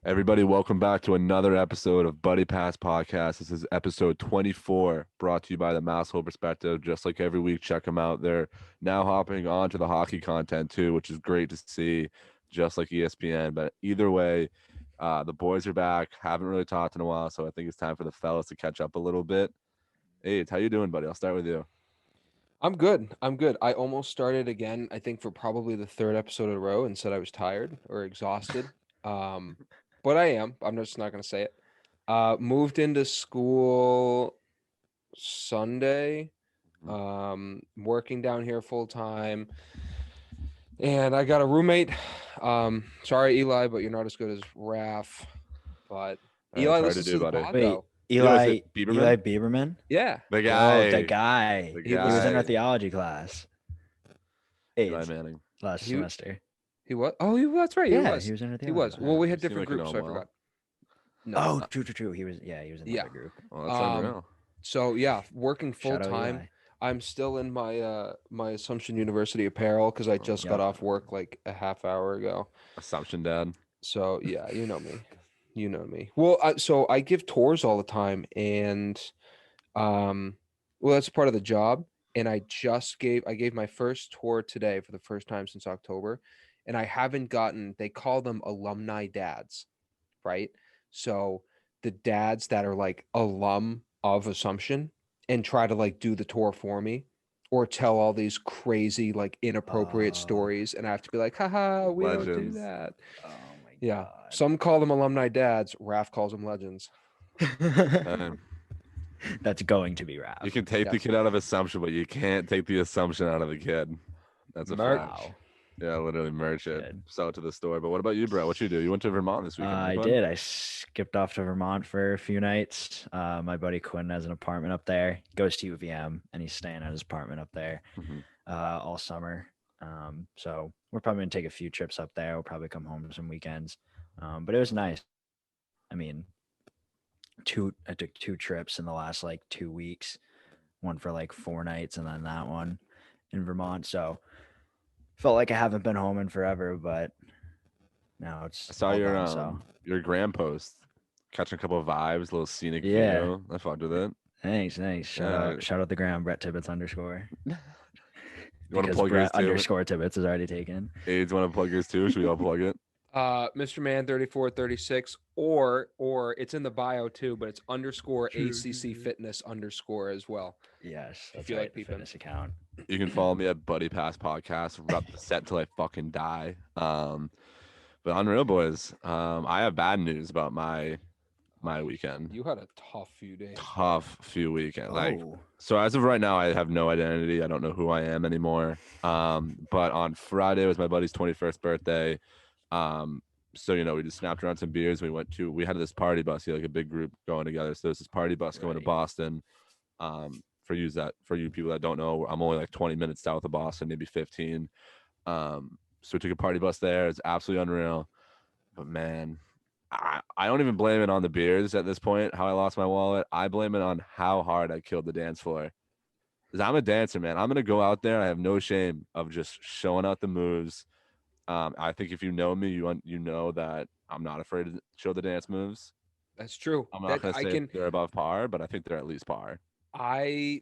Everybody, welcome back to another episode of Buddy Pass Podcast. This is episode 24, brought to you by the Masshole Perspective. Just like every week, check them out. They're now hopping on to the hockey content too, which is great to see, just like ESPN. But either way, the boys are back. Haven't really talked in a while, so I think it's time for the fellas to catch up a little bit. Hey, how you doing, buddy? I'll start with you. I'm good. I'm good. I almost started again, I think for probably the third episode in a row and said I was tired or exhausted. Um, but I am. I'm just not gonna say it. Moved into school Sunday. Working down here full time. And I got a roommate. Sorry, Eli, but you're not as good as Raf. But Eli Sorry to listens do, to the buddy. pod Wait, though. Yo, is it Eli Bieberman? Bieberman? Yeah. The Oh, the guy. guy. The He He was in our guy. listens. theology class. Eli AIDS Manning. last He semester. he was. Oh, that's right. He Yeah, was. he was in our He theology was. class. Well, we You had seem different like you know groups, him so I well. forgot. No. Oh, true. He was in Yeah. another group. Well, that's Um, unreal. so yeah, working full Shout out time. Eli. I'm still in my Assumption University apparel because I Oh, just got Yep. off work like a half hour ago. Assumption Dad. So yeah, you know me. You know me. Well, so I give tours all the time, and um, well, that's part of the job. And I gave my first tour today for the first time since October, and I haven't gotten. They call them alumni dads, right? So the dads that are like alum of Assumption and try to like do the tour for me or tell all these crazy like inappropriate Oh, stories and I have to be like, haha, we don't do Legends. that. oh my Yeah. God. Some call them alumni dads. Raph calls them legends. Um, That's going to be you Raph. can take Yeah. the kid out of assumption, but you can't take the assumption out of the kid. That's a fact. Merch. Wow. Yeah, literally merch it, Good. sell it to the store. But what about you, bro? What you do? You went to Vermont this weekend, right, I bud? did. I skipped off to Vermont for a few nights. My buddy Quinn has an apartment up there. He goes to UVM and he's staying at his apartment up there Hmm. all summer. So we're probably gonna take a few trips up there. We'll probably come home some weekends. But it was nice. I mean, I took two trips in the last like 2 weeks. One for like 4 nights, and then that one in Vermont. So felt like I haven't been home in forever, but now I it's saw all done. So your gram post, catching a couple of vibes, a little scenic yeah, view. I fucked with it. thanks. Yeah. Shout out the gram Brett Tibbets underscore You want to because plug yours Brett too? underscore Tibbets is already taken. AIDS want to plug yours too? Should we all plug it? Mr. Man 3436 or it's in the bio too, but it's underscore ACC True. fitness underscore as well. Yes, If that's you right. like The peeping. fitness account. You can follow me at Buddy Pass Podcast. Rep the set till I fucking die. But unreal boys. I have bad news about my weekend. You had a tough few days, bro. Tough few weekend. Like, Oh, so as of right now, I have no identity. I don't know who I am anymore. But on Friday was my buddy's 21st birthday. So we just snapped around some beers. We had this party bus, like a big group going together. So there's this party bus going to right. Boston. For you people that don't know, I'm only like 20 minutes south of Boston, maybe 15. So we took a party bus there. It's absolutely unreal. But man, I don't even blame it on the beers at this point, how I lost my wallet. I blame it on how hard I killed the dance floor. Because I'm a dancer, man. I'm going to go out there. I have no shame of just showing out the moves. I think if you know me, you know that I'm not afraid to show the dance moves. That's true. I'm not That going to I say can they're above par, but I think they're at least par. I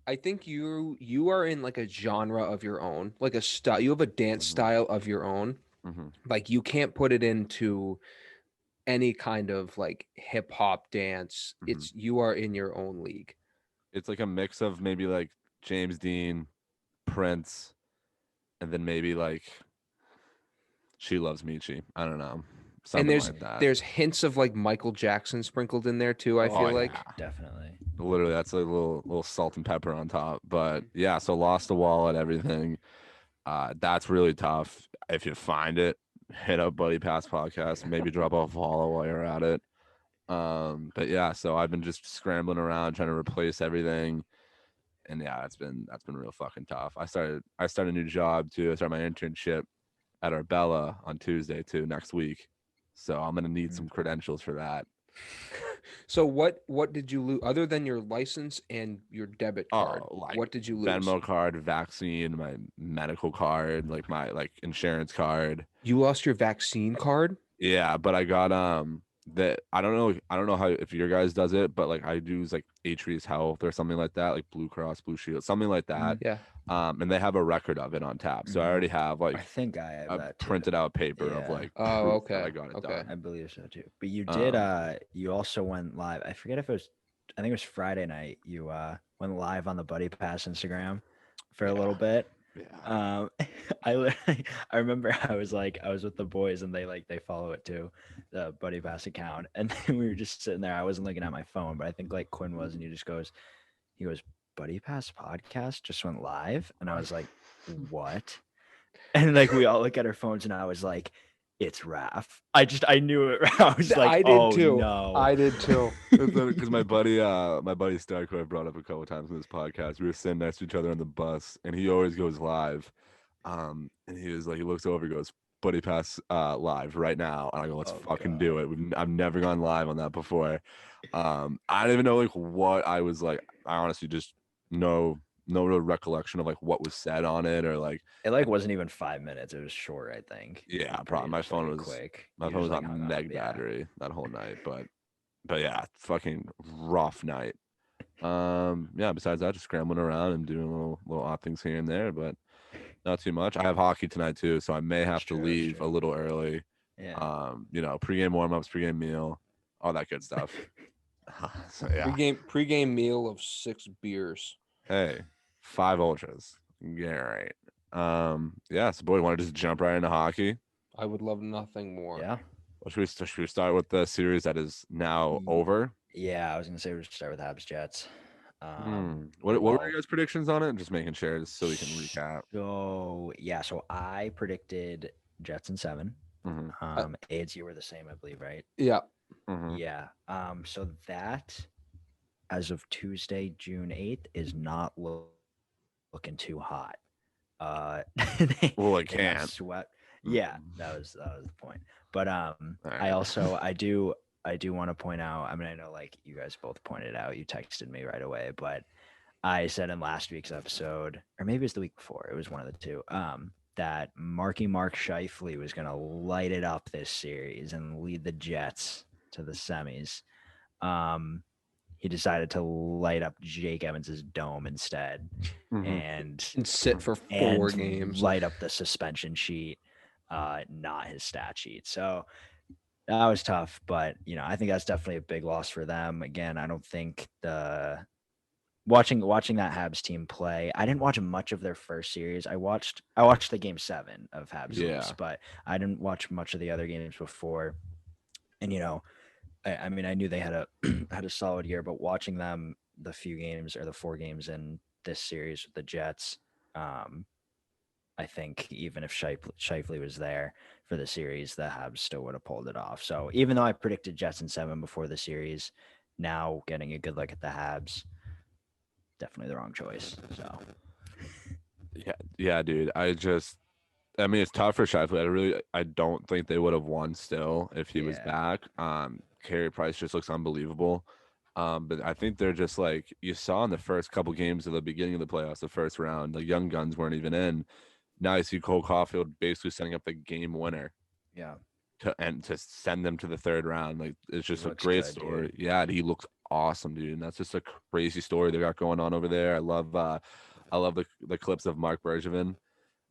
I think you are in like a genre of your own, like a style. You have a dance Hmm. style of your own. Hmm. Like you can't put it into any kind of like hip hop dance. Hmm. It's you are in your own league. It's like a mix of maybe like James Dean, Prince, and then maybe like She Loves Michi. I don't know. And Something like that. there's hints of like Michael Jackson sprinkled in there too, I Oh feel yeah, like. definitely. Literally, that's a little salt and pepper on top. But yeah, so lost the wallet, everything. That's really tough. If you find it, hit up Buddy Pass Podcast. Maybe drop off a follow while you're at it. But yeah, so I've been just scrambling around trying to replace everything. And yeah, that's been real fucking tough. I started a new job too. I started my internship at Arbella on Tuesday too, next week. So I'm gonna need Mm. some credentials for that. So what did you lose other than your license and your debit Oh, card? like What did you lose? Venmo card, vaccine, my medical card, like my like insurance card. You lost your vaccine card? Yeah, but I got that I don't know how if your guys does it, but like I use like Atreus Health or something like that, like Blue Cross Blue Shield, something like that. Yeah. And they have a record of it on tap. So I already have I like think I have a that too. printed out paper of Yeah. like Oh, proof that okay. I got it Okay. I done. believe so too. But you did Um, you also went live. I forget if it was I think it was Friday night. You went live on the Buddy Pass Instagram for a little bit. yeah. I literally, I remember I was with the boys and they follow it too, the Buddy Pass account. And then we were just sitting there. I wasn't looking at my phone, but I think like Quinn was, and he goes, Buddy Pass podcast just went live. And I was like, what? And like we all look at our phones and I was like, it's Raph. I knew it. I was like, I did oh too. no. I did too. Because my buddy Stark, who I brought up a couple times in this podcast, we were sitting next to each other on the bus, and he always goes live. And he was like, he looks over, he goes, "Buddy Pass live right now," and I go, "Let's Oh, fucking God. do it." I've never gone live on that before. I don't even know like what I was like. I honestly just no real recollection of like what was said on it or like It like wasn't even 5 minutes. It was short, I think. It yeah, was probably my just phone pretty was quick. my You phone just was like hung on up. neg Yeah. battery that whole night, but yeah, fucking rough night. Yeah, besides that, just scrambling around and doing little odd things here and there, but not too much. I have hockey tonight too, so I may have to True, that's leave a true. little early. Yeah. Pregame warm-ups, pregame meal, all that good stuff. So yeah. Pre-game meal of 6 beers. Hey, 5 ultras. Yeah, right. Yeah, so boy, want to just jump right into hockey? I would love nothing more. Yeah. Well, should we start with the series that is now Ye- over? Yeah, I was gonna say we'll start with Habs Jets. What were Well, your guys' predictions on it? Just making sure, just so we can recap. so I predicted Jets in 7. Mm-hmm. AIDS, you were the same, I believe, right? Yeah. Mm-hmm. Yeah. So that as of Tuesday, June 8th, is not looking too hot. Well, it They got can't. swept. Yeah, that was the point. But All I right. also I do want to point out. I mean, I know like you guys both pointed out. You texted me right away, but I said in last week's episode, or maybe it was the week before. It was one of the two. That Mark Scheifele was going to light it up this series and lead the Jets to the semis. He decided to light up Jake Evans's dome instead, Mhm. And sit for 4 and games. light up the suspension sheet, not his stat sheet. So that was tough, but I think that's definitely a big loss for them. Again, I don't think the watching that Habs team play. I didn't watch much of their first series. I watched the game 7 of Habs Yeah. lose, but I didn't watch much of the other games before. And I mean, I knew they had a had a solid year, but watching them the 4 games in this series with the Jets, I think even if Scheifele was there for the series, the Habs still would have pulled it off. So even though I predicted Jets in 7 before the series, now getting a good look at the Habs, definitely the wrong choice. So Yeah, dude. I mean, it's tough for Shifley. I don't think they would have won still if he was Yeah. back. Carey Price just looks unbelievable. But I think they're just like you saw in the first couple games of the beginning of the playoffs, the first round, the young guns weren't even in. Now you see Cole Caulfield basically setting up the game winner yeah, to send them to the third round. Like it's just a looks great good, story. dude. Yeah, he looks awesome, dude. And that's just a crazy story they got going on over there. I love the clips of Mark Bergevin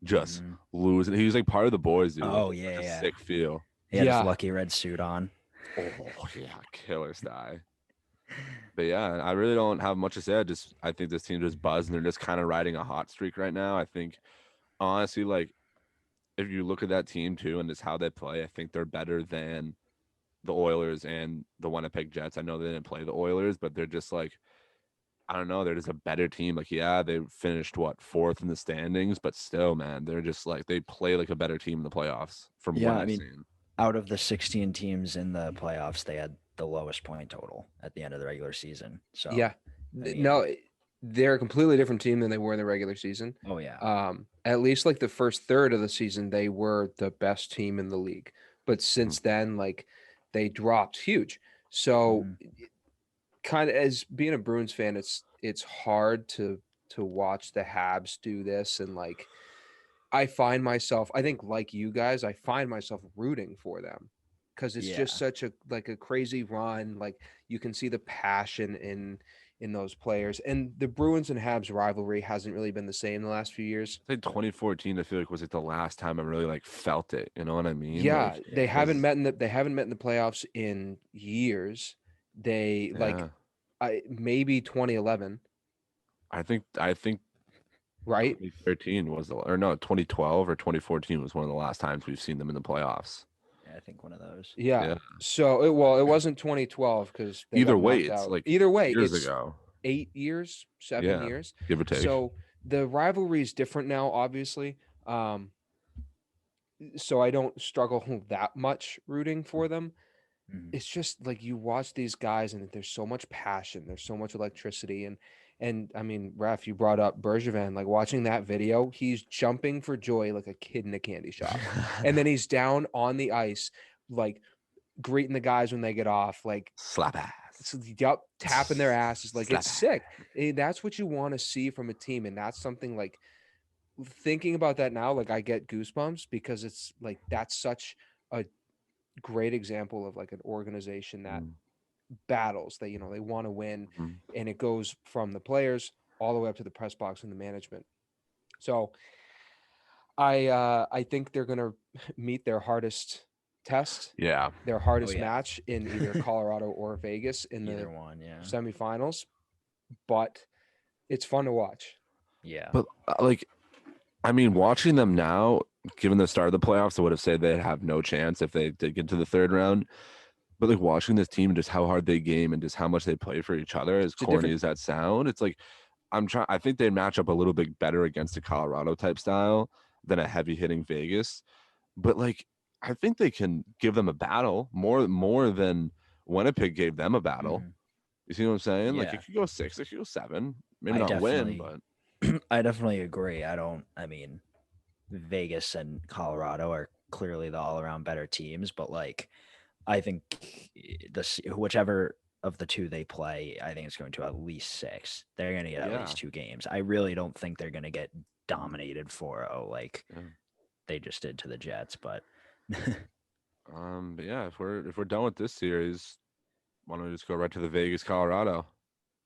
just Mhm. losing. He was like part of the boys, dude. Oh, Like, yeah, such a yeah. sick feel. He had his Yeah. lucky red suit on. Oh yeah, killer style. But yeah, I really don't have much to say. I think this team just buzzed and they're just kind of riding a hot streak right now. I think honestly, like if you look at that team too and just how they play, I think they're better than the Oilers and the Winnipeg Jets. I know they didn't play the Oilers, but they're just like I don't know, they're just a better team. Like, yeah, they finished what 4th in the standings, but still, man, they're just like they play like a better team in the playoffs from Yeah, what I I've mean, seen. out of the 16 teams in the playoffs, they had the lowest point total at the end of the regular season. So Yeah. mean- No, they're a completely different team than they were in the regular season. Oh yeah. At least like the first third of the season, they were the best team in the league. But since then, like they dropped huge. So Mhm. kind of as being a Bruins fan, it's hard to watch the Habs do this and I find myself, I think like you guys, I find myself rooting for them because it's Yeah. just such a crazy run. Like you can see the passion in those players, and the Bruins and Habs rivalry hasn't really been the same the last few years. I think 2014, I feel like was like the last time I really like felt it. You know what I mean? Yeah, Like, they Yeah. haven't met in the playoffs in years. They yeah, maybe 2011, I think right? 2013 was or no, 2012 or 2014 was one of the last times we've seen them in the playoffs. Yeah, I think one of those. Yeah. Yeah. So it wasn't 2012 because they Either got way, knocked it's out. like Either way, years it's ago. 8 years, 7 Yeah, years. give or take. So the rivalry is different now, obviously. So I don't struggle that much rooting for them. Mhm. It's just like you watch these guys and there's so much passion, there's so much electricity, and I mean, Raf, you brought up Bergevin. Like watching that video, he's jumping for joy like a kid in a candy shop, and then he's down on the ice, like greeting the guys when they get off, like Slap ass. yup, tapping their asses. Like Slap it's ass. sick. That's what you want to see from a team, and that's something like thinking about that now, like I get goosebumps because it's like that's such a great example of like an organization that Mm, battles that they want to win, mhm. and it goes from the players all the way up to the press box and the management. So I think they're gonna meet their hardest test, Yeah, their Oh hardest yeah. match in either Colorado or Vegas in the Either one. Yeah. semifinals, but it's fun to watch. Yeah. but like, I mean, watching them now, given the start of the playoffs, I would have said they'd have no chance if they did get to the third round. But like watching this team, just how hard they game and just how much they play for each other, as It's a corny different as that sound, it's like I think they match up a little bit better against a Colorado type style than a heavy hitting Vegas. But like, I think they can give them a battle more than Winnipeg gave them a battle. Mhm. You see what I'm saying? Like Yeah. it could go 6, it could go 7, maybe I not win, definitely, but I definitely agree. I mean, Vegas and Colorado are clearly the all around better teams, but like, I think whichever of the two they play, I think it's going to at least 6. They're going to get at yeah. least 2 games. I really don't think they're going to get dominated 4-0 like Yeah. they just did to the Jets, but But yeah, if we're done with this series, why don't we just go right to the Vegas, Colorado?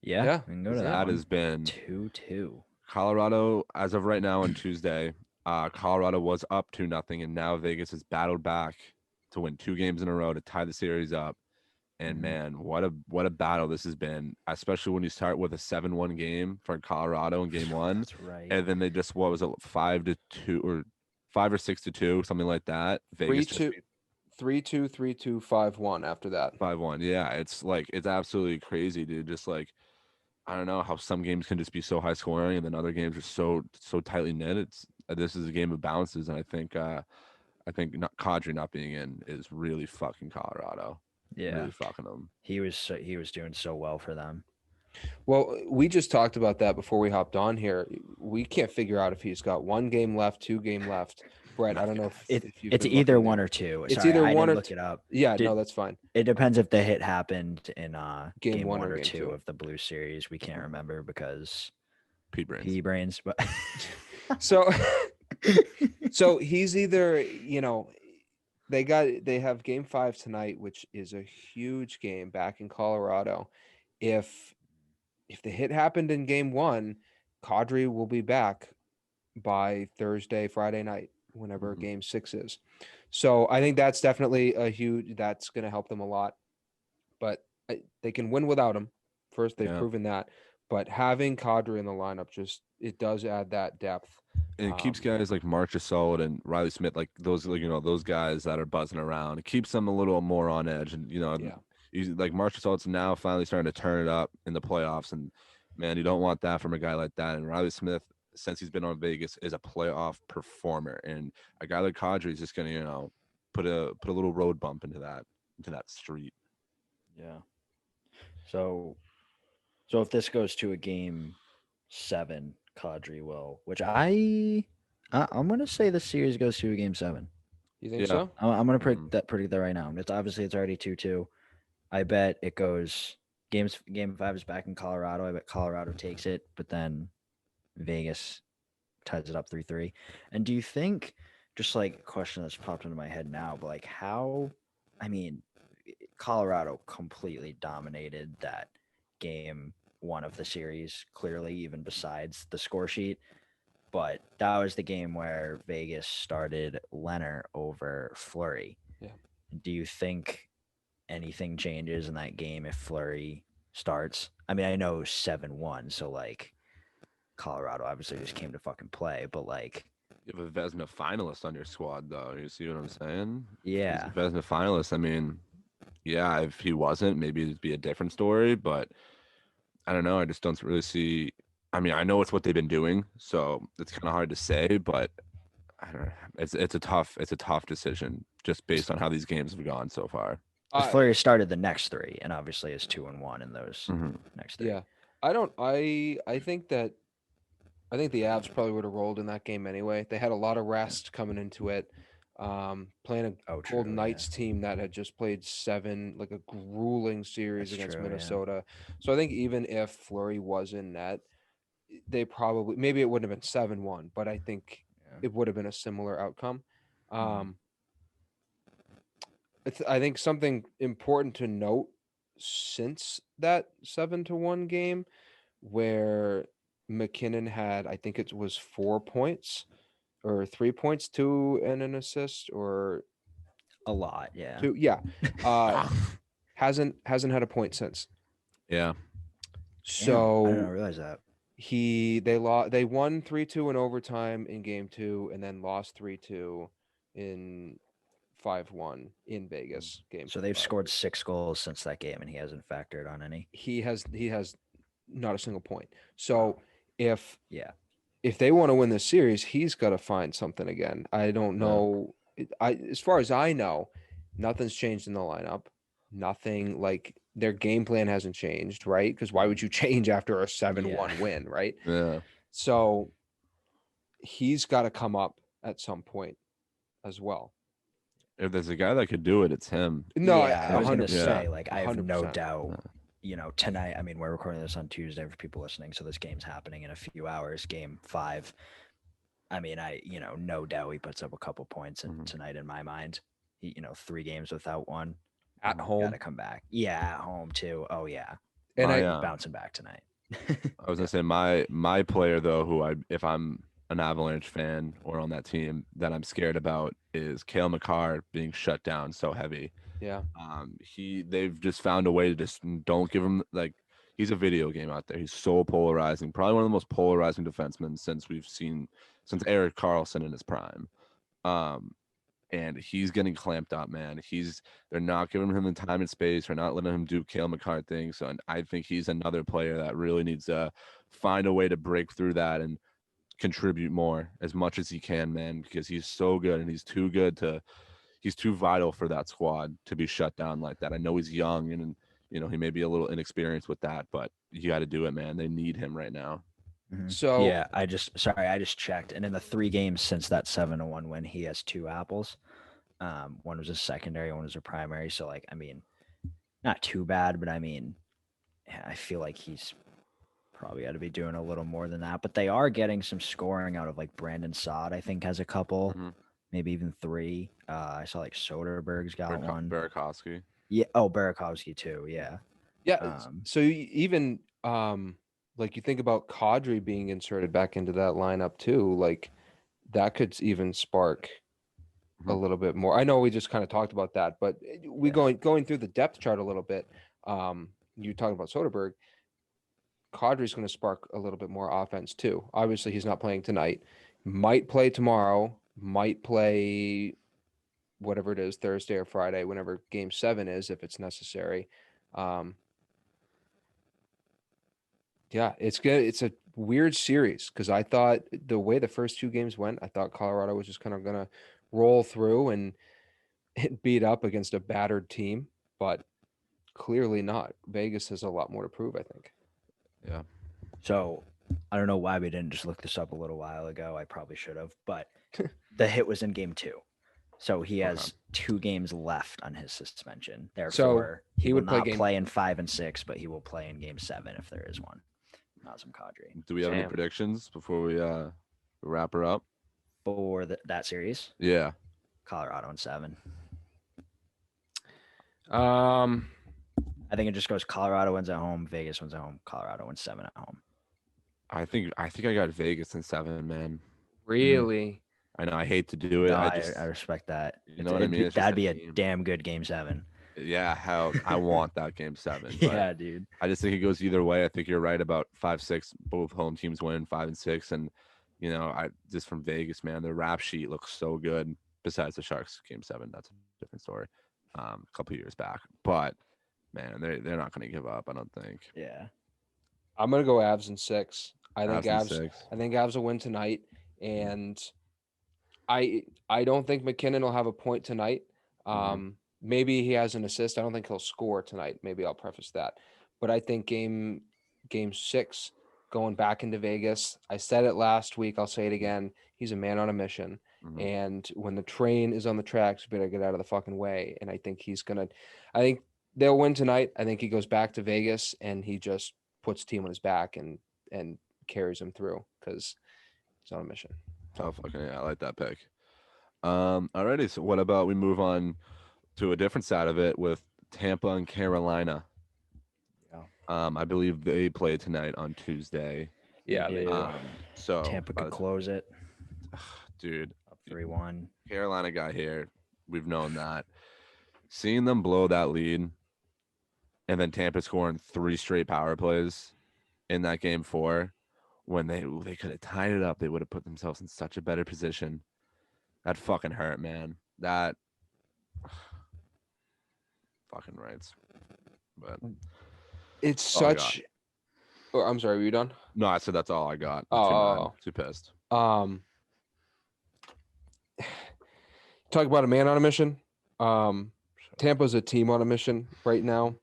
yeah, Yeah, we can go to 'Cause that that one. has been 2-2. Colorado as of right now on Tuesday. Colorado was up 2-0, and now Vegas has battled back to win 2 games in a row to tie the series up. And Mhm. man, what a battle this has been, especially when you start with a 7-1 game for Colorado in game one, That's right. and then they just what was it 5-2 or 5 or 6-2, something like that. three Vegas just two, 3-2, 3-2, 5-1 after that. 5-1. Yeah, it's like it's absolutely crazy, dude. Just like I don't know how some games can just be so high scoring and then other games are so tightly knit. It's this is a game of bounces, and I think not Kadri not being in is really fucking Colorado. Yeah. Really fucking them. He was doing so well for them. Well, we just talked about that before we hopped on here. We can't figure out if he's got 1 game left, 2 game left. Brett, I don't know if you've It's been either looking one there. or two. It's Sorry, either I one didn't or look it up. Yeah, Did, no, that's fine. It depends if the hit happened in Game game 1 one or or game 2 2. of the Blue Series. We can't remember because Pea brains. pea brains, but So so he's either, they have game 5 tonight, which is a huge game back in Colorado. If the hit happened in game 1, Kadri will be back by Thursday, Friday night, whenever Mhm. game 6 is. So I think that's definitely that's going to help them a lot. But they can win without him. First, they've Yeah. proven that. But having Kadri in the lineup it does add that depth. And it keeps guys like Marchessault and Riley Smith, like those, like, those guys that are buzzing around. It keeps them a little more on edge. And, Yeah. like Marchessault's now finally starting to turn it up in the playoffs. And man, you don't want that from a guy like that. And Riley Smith, since he's been on Vegas, is a playoff performer. And a guy like Kadri is just gonna, put a little road bump into that street. yeah. So if this goes to a game 7, Kadri will, which I'm gonna say the series goes to a game 7. You think Yeah. so? I'm gonna Mhm. predict that right now. It's already 2-2. I bet it goes game 5 is back in Colorado. I bet Colorado takes it, but then Vegas ties it up 3-3. And do you think, just like a question that's popped into my head now, but like how I mean, Colorado completely dominated that game one of the series, clearly, even besides the score sheet. But that was the game where Vegas started Leonard over Fleury. Yeah. Do you think anything changes in that game if Fleury starts? I mean, I know 7-1, so like Colorado obviously just came to fucking play, but like, You have a Vesna finalist on your squad, though. You see what I'm saying? He's yeah, a Vesna finalist. I mean, yeah, if he wasn't, maybe it'd be a different story. But I don't know. I just don't really see. I mean, I know it's what they've been doing, so it's kind of hard to say. But I don't know. It's a tough decision just based on how these games have gone so far. because I Fleury started the next three, and obviously is 2-1 in those Hmm. next three. yeah. I don't. I think that I think the Avs probably would have rolled in that game anyway. They had a lot of rest coming into it. Playing a Oh, Golden true, yeah. Knights team that had just played seven, like a grueling series That's against true, yeah. Minnesota. So I think even if Flurry was in net, they probably maybe it wouldn't have been 7-1, but I think Yeah. it would have been a similar outcome. Mhm. I think something important to note since that 7-1 game where McKinnon had, I think it was 4 points or 3 points, two and an assist, or A lot, yeah. two. Yeah, uh, hasn't had a point since. Yeah. Damn, I didn't So realize that. they won 3-2 in overtime in game two, and then lost 3-2 in 5-1 in Vegas game So they've 5. scored 6 goals since that game, and he hasn't factored on any. He has not a single point. Wow. So if Yeah, if they want to win this series, he's got to find something again. I don't know. As far as I know, nothing's changed in the lineup. Nothing, like, their game plan hasn't changed, right? Because why would you change after a 7-1 Yeah. win, right? Yeah. So he's got to come up at some point as well. If there's a guy that could do it, it's him. No, yeah. I was gonna 100%. say, like, I have no 100%. doubt. Tonight. I mean, we're recording this on Tuesday for people listening, so this game's happening in a few hours. Game 5. I mean, no doubt he puts up a couple points Mhm. tonight in my mind. 3 games without one. At Got home. to come back. Yeah, at home too. Oh yeah, And My, he's bouncing back tonight. I was gonna say my player though, if I'm an Avalanche fan or on that team, that I'm scared about is Cale Makar being shut down so heavy. yeah. They've just found a way to just don't give him, like, he's a video game out there. He's so polarizing, probably one of the most polarizing defensemen since Erik Karlsson in his prime. Um, and he's getting clamped up, man. They're not giving him the time and space. They're not letting him do Cale Makar things. So, and I think he's another player that really needs to find a way to break through that and contribute more as much as he can, man, because he's so good and he's too vital for that squad to be shut down like that. I know he's young and he may be a little inexperienced with that, but you got to do it, man. They need him right now. So Yeah, I just checked, and in the 3 games since that 7-1 win, he has 2 apples. One was a secondary, one was a primary. So, like, I mean, not too bad, but I mean, I feel like he's probably got to be doing a little more than that. But they are getting some scoring out of, like, Brandon Saad. I think has a couple, Mhm. maybe even 3. I saw like Soderberg's got one. Burakovsky. Yeah. Oh, Burakovsky too. Yeah. yeah, so even like, you think about Kadri being inserted back into that lineup too, like that could even spark a Mhm. little bit more. I know we just kind of talked about that, but we Yeah. going through the depth chart a little bit. You talking about Soderberg, Kadri's going to spark a little bit more offense too. Obviously, he's not playing tonight. Might play tomorrow. Might play whatever it is, Thursday or Friday, whenever Game 7 is, if it's necessary. Um, yeah, it's good. It's a weird series because I thought the way the first 2 games went, I thought Colorado was just kind of going to roll through and beat up against a battered team, but clearly not. Vegas has a lot more to prove, I think. Yeah. So I don't know why we didn't just look this up a little while ago. I probably should have, but the hit was in game 2. So he has 2 games left on his suspension. Therefore, he will would play not game- play in 5 and 6, but he will play in game 7 if there is one. Nazem Kadri. Do we have any Damn. predictions before we wrap her up? For that series, Yeah. Colorado in 7. I think it just goes Colorado wins at home, Vegas wins at home, Colorado wins 7 at home. I think I got Vegas in 7, man. Really? I know I hate to do it. No, I I just respect that. you know what I mean. It's just That'd a be a team. damn good game 7. Yeah, hell, I want that game 7. But Yeah, dude. I just think it goes either way. I think you're right about 5-6. Both home teams win 5 and 6, and I just from Vegas, man, the rap sheet looks so good. Besides the Sharks game 7, that's a different story. A couple years back, but man, they're not going to give up. I don't think. Yeah. I'm gonna go Avs in 6. Avs in 6. I think Avs will win tonight, and I don't think McKinnon will have a point tonight. Maybe he has an assist. I don't think he'll score tonight. Maybe I'll preface that. But I think game 6, going back into Vegas. I said it last week. I'll say it again. He's a man on a mission. And when the train is on the tracks, you better get out of the fucking way. And I think I think they'll win tonight. I think he goes back to Vegas and he just puts the team on his back and carries him through because he's on a mission. Oh, fucking yeah, I like that pick. Alrighty. So what about we move on to a different side of it with Tampa and Carolina? Yeah. I believe they play tonight on Tuesday. Yeah, they do. So Tampa could close it. Dude, Up 3-1. Carolina guy here. We've known that. Seeing them blow that lead, and then Tampa scoring 3 straight power plays in that game 4, when they could have tied it up, they would have put themselves in such a better position. That fucking hurt, man. That fucking rights. But it's such. Oh, I'm sorry. Were you done? No, I said that's all I got. Too pissed. Talk about a man on a mission. Tampa's a team on a mission right now.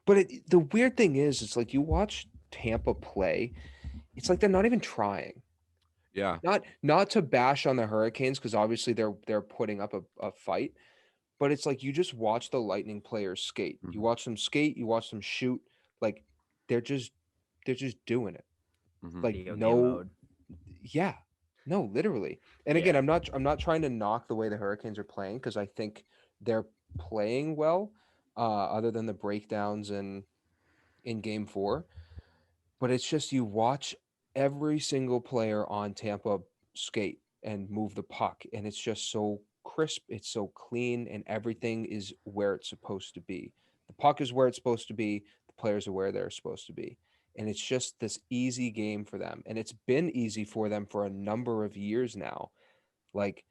But the weird thing is, it's like you watch Tampa play, it's like they're not even trying. Yeah. Not to bash on the Hurricanes, because obviously they're putting up a fight, but it's like you just watch the Lightning players skate. You watch them skate, you watch them shoot, like they're just doing it. Like yeah. No, literally. And again, I'm not trying to knock the way the Hurricanes are playing, because I think they're playing well, other than the breakdowns in game 4. But it's just you watch every single player on Tampa skate and move the puck, and it's just so crisp, it's so clean, and everything is where it's supposed to be. The puck is where it's supposed to be, the players are where they're supposed to be. And it's just this easy game for them. And it's been easy for them for a number of years now. Like,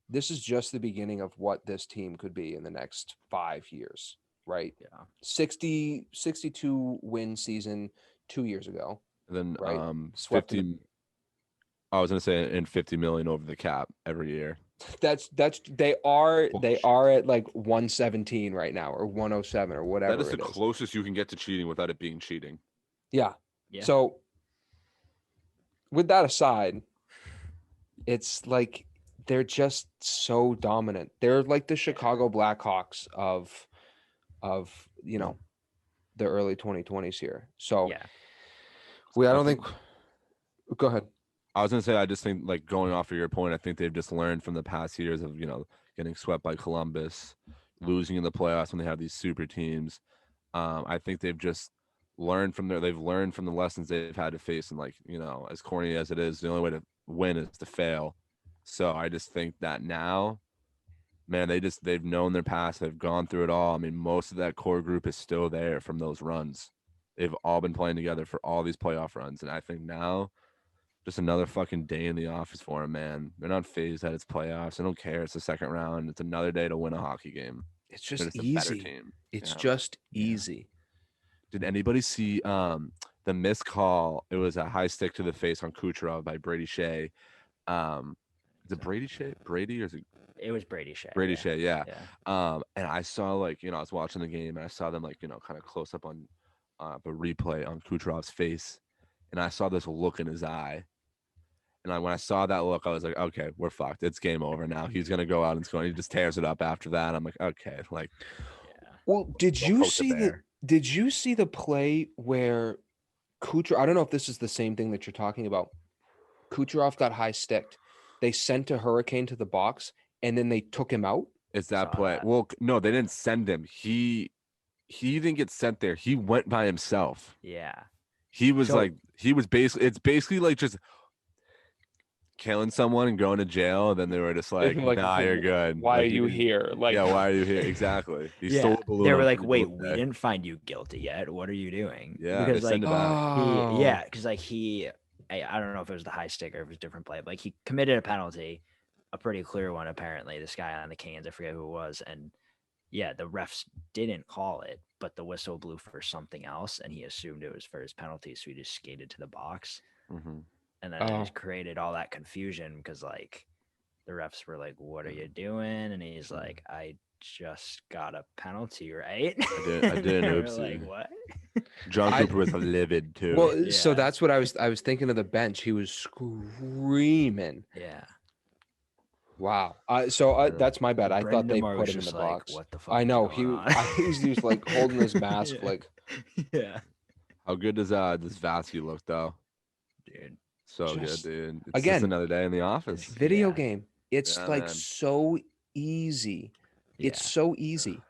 this is just the beginning of what this team could be in the next 5 years, right? Yeah. 62 win season 2 years ago. And then right? 50. I was gonna say, in 50 million over the cap every year. They are at like 117 right now, or 107, or whatever. That is the closest you can get to cheating without it being cheating. Yeah. So with that aside, it's like they're just so dominant. They're like the Chicago Blackhawks of the early 2020s here. So I don't think. Go ahead. I was gonna say, I just think, like, going off of your point, I think they've just learned from the past years of getting swept by Columbus, losing in the playoffs when they have these super teams. I think they've just learned from the lessons they've had to face, and, like, as corny as it is, the only way to win is to fail. So I just think that now, man, they've known their past, they've gone through it all. I mean, most of that core group is still there from those runs. They've all been playing together for all these playoff runs, and I think now, just another fucking day in the office for them, man. They're not phased that it's playoffs. They don't care. It's the second round. It's another day to win a hockey game. It's just easy. A better team. It's just easy. Did anybody see the missed call? It was a high stick to the face on Kucherov by Brady Shea. Is it Brady Shea? Brady, or is it? It was Brady Shea. Brady Shea, yeah. And I saw, like, I was watching the game, and I saw them, like, kind of close up on a replay on Kucherov's face, and I saw this look in his eye. And when I saw that look, I was like, okay, we're fucked. It's game over now. He's going to go out and score. He just tears it up after that. I'm like, okay. Like, well, did you see the play where Kucherov, I don't know if this is the same thing that you're talking about. Kucherov got high sticked. They sent a Hurricane to the box, and then they took him out. It's that play. Well, no, they didn't send him. He he didn't get sent there. He went by himself. Yeah. He was So- like, he was basically, it's basically like just killing someone and going to jail. Then they were just like, Like, nah, you're good. Why Like, are he you didn't- here? Like, Yeah, why are you here? Exactly. He Yeah. stole a balloon. They on were like, Pretty wait, Blue we Day. didn't find you guilty yet. What are you doing? Yeah, because they like send it back. yeah, because like I don't know if it was the high stick or if it was a different play, but like he committed a penalty, a pretty clear one apparently. This guy on the Canes, I forget who it was, and yeah, the refs didn't call it, but the whistle blew for something else, and he assumed it was for his penalty, so he just skated to the box, Mhm. and then it just created all that confusion because like the refs were like, "What are you doing?" And he's like, "I just got a penalty, right?" I did an They were oopsie. like, what? John I- Cooper was livid too. well, so Yeah. that's what I was thinking of the bench. He was screaming. Yeah. Wow. That's my bad. I thought Brendan they DeMar put was him in the just like, box. what the fuck I is know going on? he was like holding his mask Yeah. like Yeah. How good does this Vatsky look though? Dude. So Just- good, dude. It's again, just another day in the office. video Yeah. game. It's Yeah, like man. so easy. It's Yeah. so easy.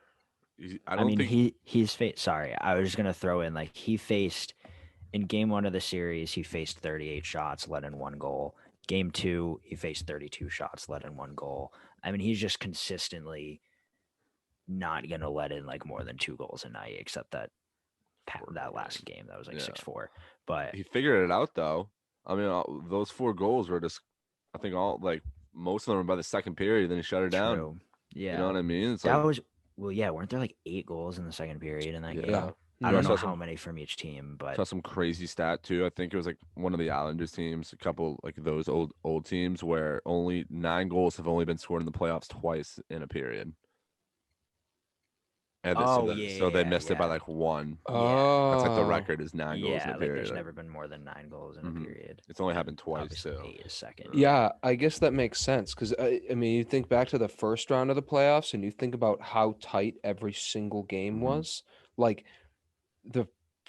I I don't mean, think he's faced. Sorry, I was just gonna throw in like he faced in game 1 of the series. He faced 38 shots, let in 1 goal. Game 2, he faced 32 shots, let in 1 goal. I mean, he's just consistently not gonna let in like more than 2 goals a night, except that that last game that was like Yeah. 6-4. But he figured it out though. I mean, those 4 goals were just, I think all like most of them were by the second period. Then he shut her down. true, yeah, You know what I mean? It's that like, was well, yeah. Weren't there like 8 goals in the second period in that Yeah. game? Yeah. I I don't saw know some- how many from each team, but saw some crazy stat too. I think it was like one of the Islanders teams, a couple like those old teams where only 9 goals have only been scored in the playoffs twice in a period. And Oh, so they yeah, missed it by yeah. like 1. Oh, That's like the record is 9 goals in yeah, a like period. there's Like, never been more than 9 goals in Mhm. a period. It's only And happened twice obviously too. 8 is second. Yeah, I guess that makes sense because I mean, you think back to the first round of the playoffs and you think about how tight every single game Mhm. was. Like the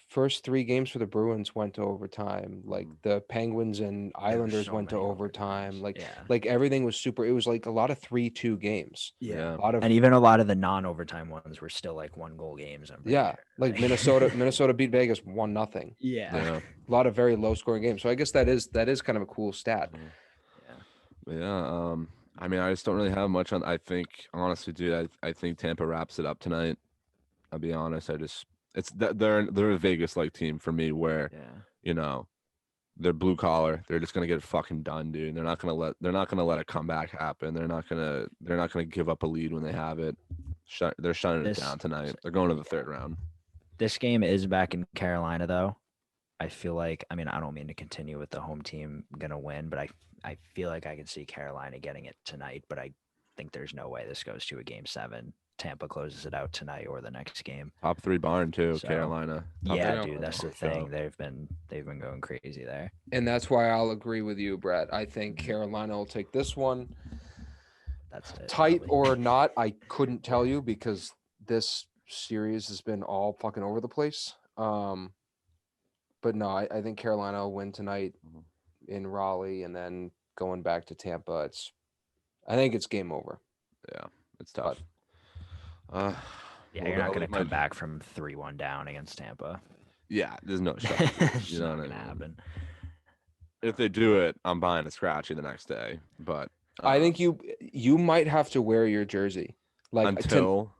first 3 games for the Bruins went to overtime. Like Mhm. the Penguins and There were Islanders so went to many overtime. overtimes. Like yeah, like everything was super. It was like a lot of 3-2 games. Yeah. A lot of and even a lot of the non-overtime ones were still like 1-goal games. I'm pretty yeah, sure. like Minnesota beat Vegas 1-0. Yeah, Yeah. A lot of very low scoring games. So I guess that is kind of a cool stat. yeah. But yeah. I mean, I just don't really have much on. I think honestly, dude, I think Tampa wraps it up tonight. I'll be honest. They're a Vegas like team for me where Yeah. you know they're blue collar. They're just gonna get it fucking done, dude. They're not gonna let a comeback happen. They're not gonna give up a lead when they have it. They're shutting it This- down tonight. They're going to the third round. This game is back in Carolina, though. I feel like, I mean, I don't mean to continue with the home team gonna win, but I feel like I can see Carolina getting it tonight. But I think there's no way this goes to a game 7. Tampa closes it out tonight or the next game. Top 3 barn too, So, Carolina. Top Yeah, know. dude, that's the for sure. thing. They've been going crazy there. And that's why I'll agree with you, Brett. I think Carolina will take this one. That's it. Tight probably. or not, I couldn't tell you because this series has been all fucking over the place. But no, I think Carolina will win tonight Mhm. in Raleigh, and then going back to Tampa. I think it's game over. Yeah, it's tough. Yeah, well, you're not that'll gonna leave my- come back from 3-1 down against Tampa. Yeah, there's no shot. It's You just know not what I gonna mean? happen. If they do it, I'm buying a scratchy the next day. But I think you might have to wear your jersey, like until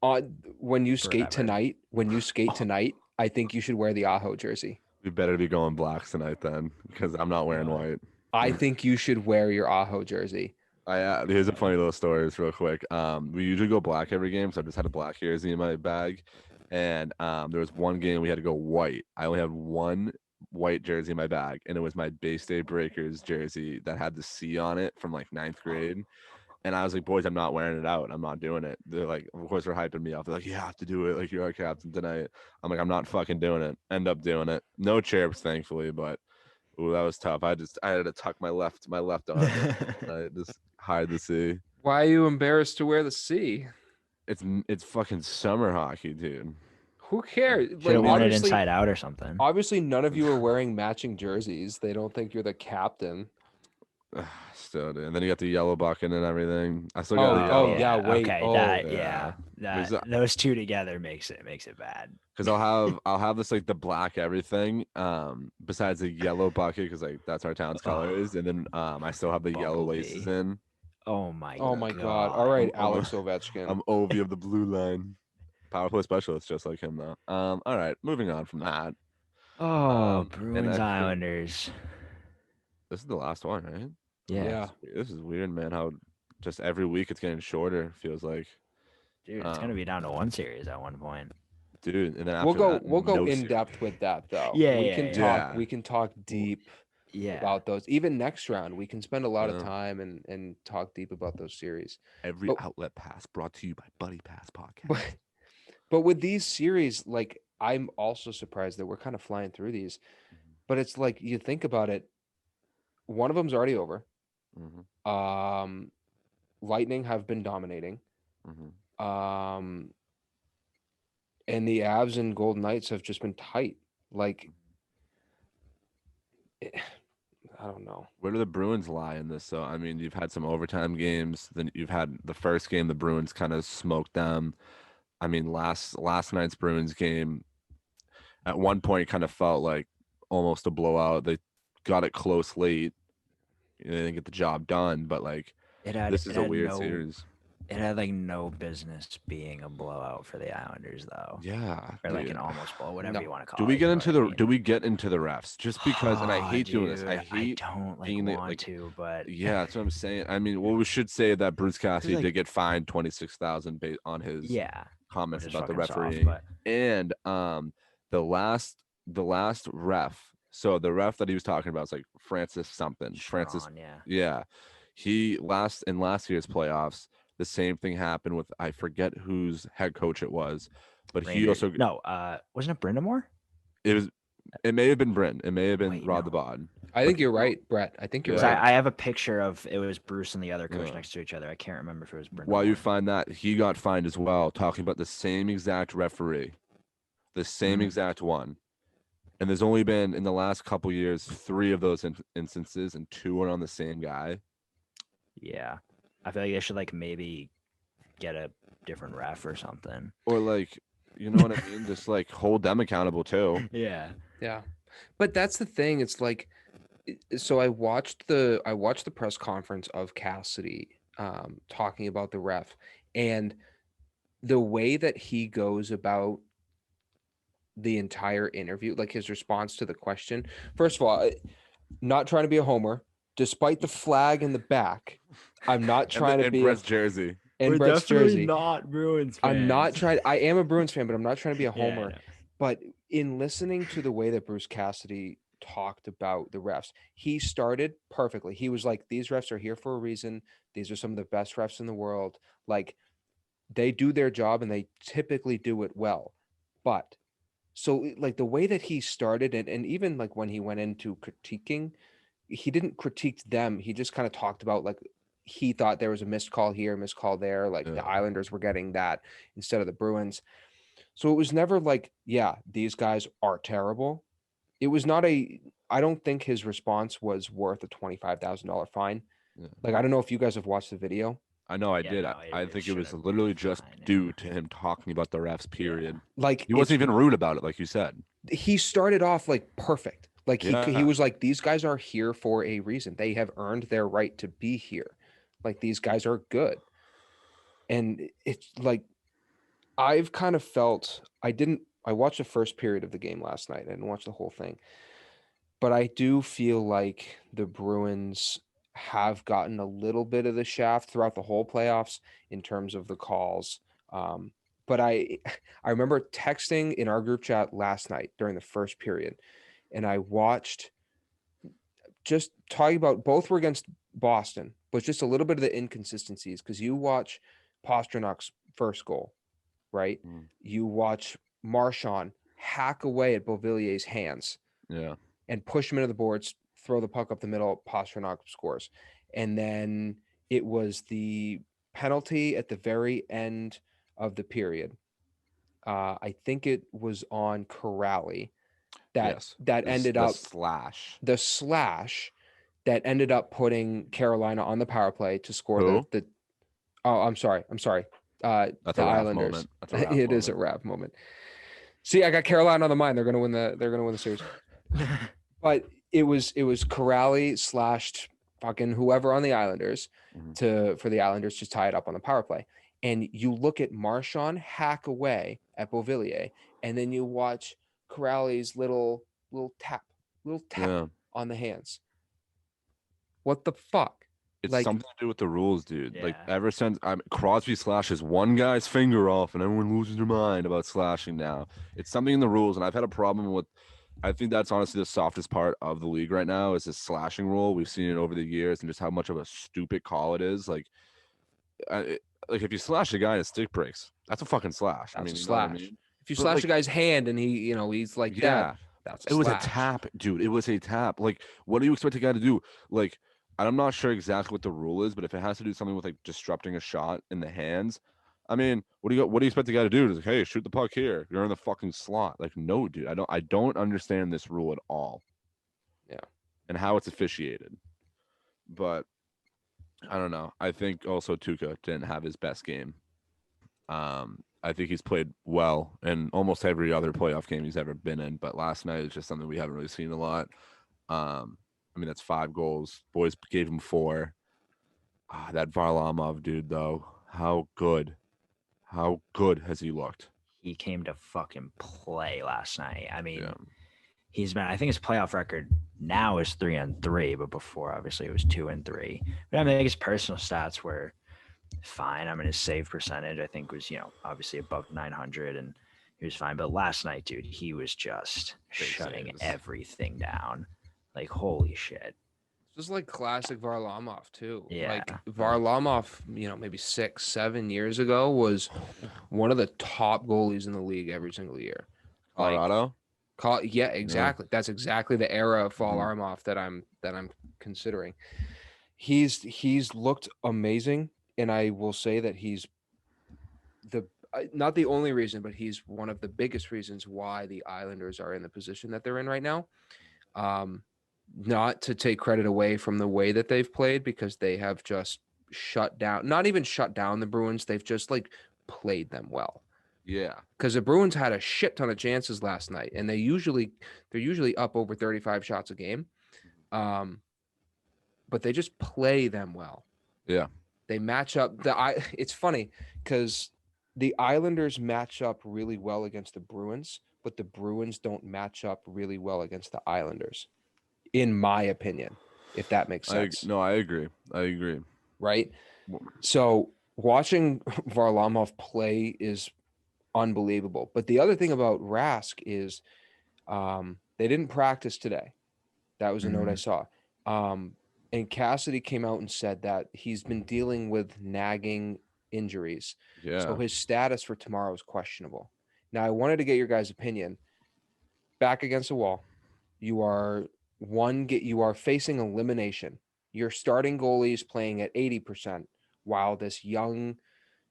on when you skate Forever. tonight. When you skate tonight, I think you should wear the Aho jersey. we better be going blacks tonight then, because I'm not wearing Yeah. white. I think you should wear your Aho jersey. Here's a funny little story, just real quick. We usually go black every game, so I just had a black jersey in my bag, and there was one game we had to go white. I only had one white jersey in my bag, and it was my Bay State Breakers jersey that had the C on it from like 9th grade. And I was like, boys, I'm not wearing it out. I'm not doing it. They're like, of course, they're hyping me up. They're like, you have to do it. Like, you're our captain tonight. I'm like, I'm not fucking doing it. End up doing it. No chirps, thankfully, but ooh, that was tough. I had to tuck my left arm. I just hide the C. Why are you embarrassed to wear the C? It's fucking summer hockey, dude. Who cares? Should have worn it inside out or something. Obviously, none of you are wearing matching jerseys. They don't think you're the captain. Still, dude. And then you got the yellow bucket and everything. I still got Oh, the oh yellow. yeah, wait. Okay, Oh, that yeah. that those two together makes it bad. Because I'll have this like the black everything. Besides the yellow bucket, because like that's our town's colors, and then I still have the yellow laces Bumblebee. in. Oh my oh my God. All god. right, I'm Alex Ovechkin. I'm Ovi of the blue line. Power play specialist, just like him though. All right, moving on from that. Oh, And Bruins I think Islanders. this is the last one, right? Yeah. Yeah. This is weird, man. How just every week it's getting shorter. Feels like, Dude, it's gonna um, be down to one series at one point. dude. And then We'll after go that, we'll go no in series. depth with that though. Yeah, We yeah, can yeah. talk Yeah. we can talk deep Yeah. about those. Even next round, we can spend a lot of Yeah. time and talk deep about those series. Every But outlet pass brought to you by Buddy Pass Podcast. but but with these series, like I'm also surprised that we're kind of flying through these. But it's like you think about it, one of them's already over. Mm-hmm. Lightning have been dominating. Mm-hmm. Um, and the Avs and Golden Knights have just been tight. Like, I don't know. Where do the Bruins lie in this? So, I mean, you've had some overtime games. Then you've had the first game. The Bruins kind of smoked them. I mean, last night's Bruins game at one point kind of felt like almost a blowout. They got it close late. They didn't get the job done, but like this is a weird series. it had like no business being a blowout for the Islanders though. Yeah, Or like dude. an almost blow, whatever No. you want to call Do it. we get you know into what I the mean? do we get into the refs? Just because, and I hate doing this. I Dude, hate don't like being want like to, but yeah, that's what I'm saying. I mean, well, we should say that Bruce Cassidy like- did get fined 26,000 based on his yeah, comments which is about the fucking soft, refereeing. but And the last ref. So the ref that he was talking about is like Francis something. Francis, Strawn, yeah. yeah. He in last year's playoffs, the same thing happened with I forget whose head coach it was, but he Rangers- also no, wasn't it Brindamore? it may have been Bryn, it may have been Wait, Rod no. the Bod. I think you're right, Brett. I think you're Yeah. Because right. I have a picture of it was Bruce and the other coach Yeah. next to each other. I can't remember if it was Brindamore. While you find that, he got fined as well, talking about the same exact referee, the same Mhm. exact one. And there's only been in the last couple years 3 of those instances, and 2 are on the same guy. Yeah, I feel like they should like maybe get a different ref or something. Or like, you know what I mean? Just like hold them accountable too. Yeah. Yeah. But that's the thing. It's like so I watched the press conference of Cassidy talking about the ref, and the way that he goes about the entire interview, like his response to the question. First of all, not trying to be a homer, despite the flag in the back. I'm not trying to and be Brett's jersey. in Brett's jersey. not Bruins fans. I'm not trying. I am a Bruins fan, but I'm not trying to be a Yeah, I homer. know. But in listening to the way that Bruce Cassidy talked about the refs, he started perfectly. He was like, "These refs are here for a reason. These are some of the best refs in the world. Like, they do their job and they typically do it well." But so like the way that he started and even like when he went into critiquing, he didn't critique them. He just kind of talked about like he thought there was a missed call here, missed call there. Like the Yeah. Islanders were getting that instead of the Bruins. So it was never like, yeah, these guys are terrible. It was not I don't think his response was worth a $25,000 fine. Yeah. Like, I don't know if you guys have watched the video. I know I Yeah, did. no, I it think it was should've literally been just fine, yeah. due to him talking about the refs, period. Like, He wasn't even rude about it, like you said. he started off like perfect. Like he Yeah. was like, these guys are here for a reason. They have earned their right to be here. Like, these guys are good. And it's like, I've kind of felt I watched the first period of the game last night. I didn't watch the whole thing. But I do feel like the Bruins have gotten a little bit of the shaft throughout the whole playoffs in terms of the calls. But I remember texting in our group chat last night during the first period, and I watched just talking about both were against Boston, but just a little bit of the inconsistencies because you watch Pasternak's first goal, right? Mm. You watch Marchand hack away at Beauvillier's hands Yeah. and push him into the boards, throw the puck up the middle, Pastrnak scores. And then it was the penalty at the very end of the period. I think it was on Corrali that Yes. that ended up slash. the slash that ended up putting Carolina on the power play to score Who? the oh, I'm sorry. That's The a Raph Islanders. moment. That's a Raph It is a moment. Raph moment. See, I got Carolina on the mind. They're gonna win the series. But it was Corrali slashed fucking whoever on the Islanders for the Islanders to tie it up on the power play. And you look at Marchand hack away at Beauvillier, and then you watch Corrali's little tap Yeah. on the hands. What the fuck? It's Like, something to do with the rules, dude. Like Yeah. ever since Crosby slashes one guy's finger off, and everyone loses their mind about slashing now. It's something in the rules, and I've had a problem with. I think that's honestly the softest part of the league right now is this slashing rule. We've seen it over the years, and just how much of a stupid call it is. Like if you slash a guy and his stick breaks, that's a fucking slash. I that's mean, a you know what I slash. mean? If you But slash a like, guy's hand and he's like that, yeah, that's a it was a slash. tap, dude. It was a tap. Like, what do you expect a guy to do? Like, I'm not sure exactly what the rule is, but if it has to do something with like disrupting a shot in the hands, I mean, what do you expect the guy to do? It's like, hey, shoot the puck here. You're in the fucking slot. Like, no, dude. I don't understand this rule at all. Yeah. And how it's officiated. But I don't know. I think also Tuca didn't have his best game. I think he's played well in almost every other playoff game he's ever been in, but last night is just something we haven't really seen a lot. I mean, that's 5 goals. Boys gave him 4. That Varlamov dude, though, how good has he looked? He came to fucking play last night. I mean, Yeah, he's been. I think his playoff record now is 3-3, but before obviously it was 2-3. But I mean, his personal stats were fine. I mean, his save percentage I think was obviously above 900, and he was fine. But last night, dude, he was just Big shutting saves. everything down. Like holy shit. Just like classic Varlamov too. Yeah. Like Varlamov, maybe 6-7 years ago was one of the top goalies in the league every single year. Like, Colorado. yeah, exactly. That's exactly the era of Mhm. Varlamov that I'm considering. He's looked amazing, and I will say that he's the not the only reason, but he's one of the biggest reasons why the Islanders are in the position that they're in right now. Not to take credit away from the way that they've played, because they have just not even shut down the Bruins. They've just like played them well. Yeah, Because the Bruins had a shit ton of chances last night, and they're usually up over 35 shots a game. But they just play them well. yeah, They match up. It's funny because the Islanders match up really well against the Bruins, but the Bruins don't match up really well against the Islanders, in my opinion, if that makes sense. I agree. Right? So watching Varlamov play is unbelievable. But the other thing about Rask is they didn't practice today. That was a note I saw. And Cassidy came out and said that he's been dealing with nagging injuries. Yeah, So his status for tomorrow is questionable. Now, I wanted to get your guys' opinion. Back against the wall, you are facing elimination. Your starting goalie is playing at 80%, while this young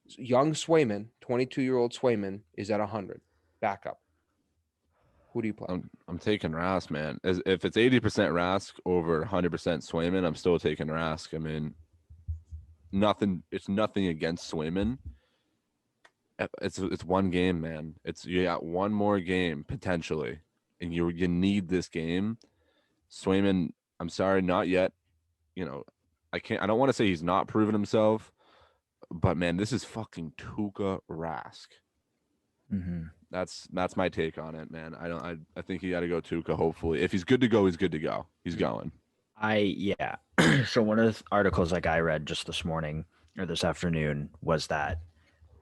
Swayman, 22-year-old Swayman, is at 100. Backup. Who do you play? I'm taking Rask, man. If it's 80% Rask over 100% Swayman, I'm still taking Rask. I mean, it's nothing against Swayman. It's one game, man. You got one more game potentially, and you need this game. Swayman, I'm sorry, not yet. I don't want to say he's not proven himself, but man, this is fucking Tuukka Rask. Mm-hmm. That's my take on it, man. I think he got to go Tuukka. Hopefully, if he's good to go, he's good to go. He's going. Yeah. So one of the articles like I read just this morning or this afternoon was that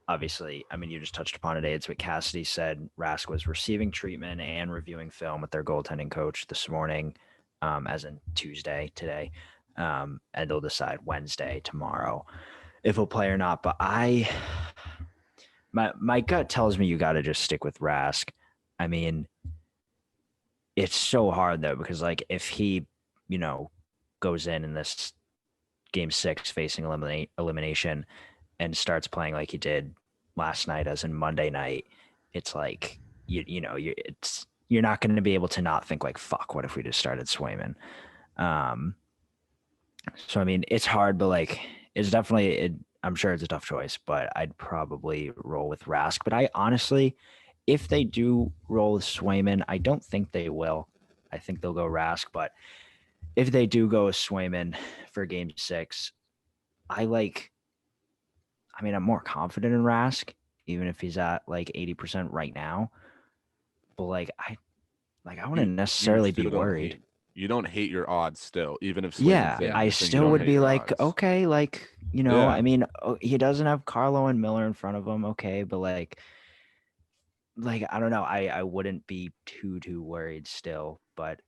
obviously, I mean, you just touched upon it, Aids, but Cassidy said Rask was receiving treatment and reviewing film with their goaltending coach this morning, as in Tuesday today. And they'll decide Wednesday tomorrow if he'll play or not. But my gut tells me you got to just stick with Rask. I mean, it's so hard though, because like if he, goes in this game 6 facing elimination and starts playing like he did last night, as in Monday night, it's like you're not going to be able to not think like, fuck, what if we just started Swayman? So I mean, it's hard, but like, it's definitely. I'm sure it's a tough choice, but I'd probably roll with Rask. But I honestly, if they do roll with Swayman, I don't think they will. I think they'll go Rask, but if they do go with Swayman for Game 6, I like. I mean, I'm more confident in Rask, even if he's at like 80% right now. But I You wouldn't you necessarily be still don't worried. hate. You don't hate your odds still, even if Swayman's Yeah, there. Yeah. I You're saying you still don't would hate be your like, odds. okay, like, I Yeah, mean, he doesn't have Carlo and Miller in front of him, okay, but like I don't know, I wouldn't be too worried still, but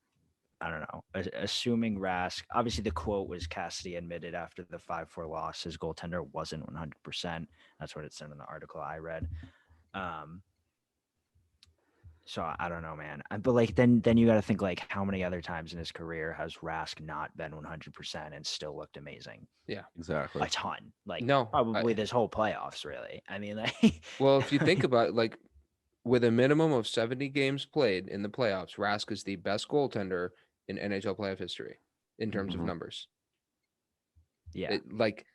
I don't know. Assuming Rask, obviously the quote was Cassidy admitted after the 5-4 loss, his goaltender wasn't 100%. That's what it said in the article I read. Um, So I don't know, man. But like then you got to think like how many other times in his career has Rask not been 100% and still looked amazing? Yeah. exactly. A ton. Like No. probably this whole playoffs really. I mean like Well, if you think about it, like with a minimum of 70 games played in the playoffs, Rask is the best goaltender in NHL playoff history in terms of Mhm. numbers. yeah. Like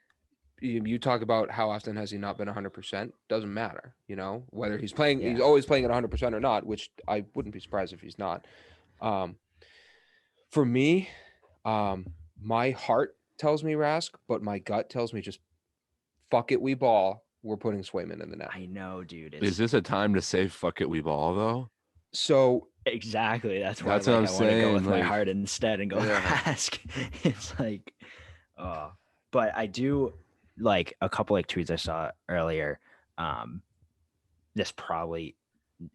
you talk about how often has he not been 100%, doesn't matter, whether he's Yeah. always playing at 100% or not, which I wouldn't be surprised if he's not. Um, for me, my heart tells me Rask, but my gut tells me just fuck it, we ball. We're putting Swayman in the net. I know, dude. Is It's this a time to say fuck it, we ball though? So exactly that's why That's what like I'm I want to go saying. with my Like, heart instead and go yeah, Rask. It's like but I do like a couple like tweets I saw earlier. Um this probably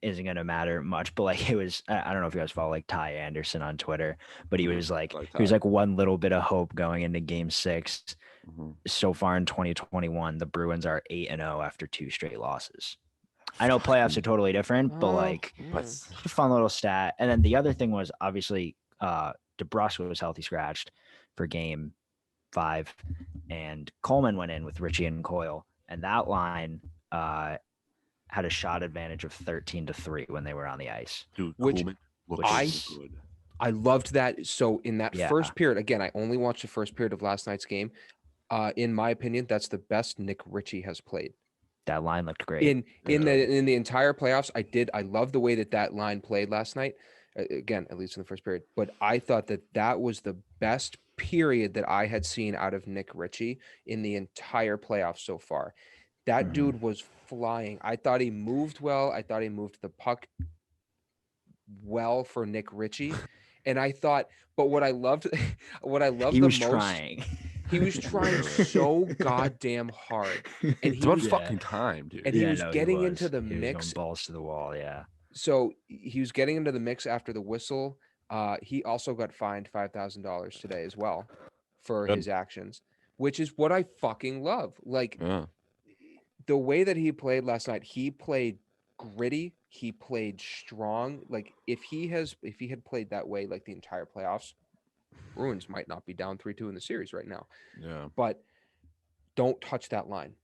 isn't gonna matter much, but like it was I don't know if you guys follow like Ty Anderson on Twitter, but he Mhm. was like Like he was Ty. like one little bit of hope going into game 6. Mhm. So far in 2021, the Bruins are 8-0 after 2 straight losses. I know playoffs are Fucking, totally different, but like but just a fun little stat. And then the other thing was obviously DeBrusque was healthy scratched for game 5, and Coleman went in with Richie and Coyle, and that line had a shot advantage of 13-3 when they were on the ice, dude, which Coleman looked which I so is good. I loved that. So in that yeah, first period, again, I only watched the first period of last night's game. In my opinion, that's the best Nick Ritchie has played that line looked great. in Yeah. the entire playoffs. I love the way that line played last night. Again, at least in the first period. But I thought that was the best period that I had seen out of Nick Ritchie in the entire playoffs so far. That Mhm. dude was flying. I thought he moved well. I thought he moved the puck well for Nick Ritchie. And I thought, but what I loved, what I loved He the was most, trying. he was trying Literally. so goddamn hard, and It's he about was, Yeah. fucking time, dude. and he Yeah, was no, he getting into was. the He was going mix. balls to the wall. Yeah. So he was getting into the mix after the whistle. He also got fined $5,000 today as well for Good. his actions, which is what I fucking love. Like Yeah. the way that he played last night, he played gritty, he played strong. Like if he had played that way like the entire playoffs, Bruins might not be down 3-2 in the series right now. Yeah. But don't touch that line.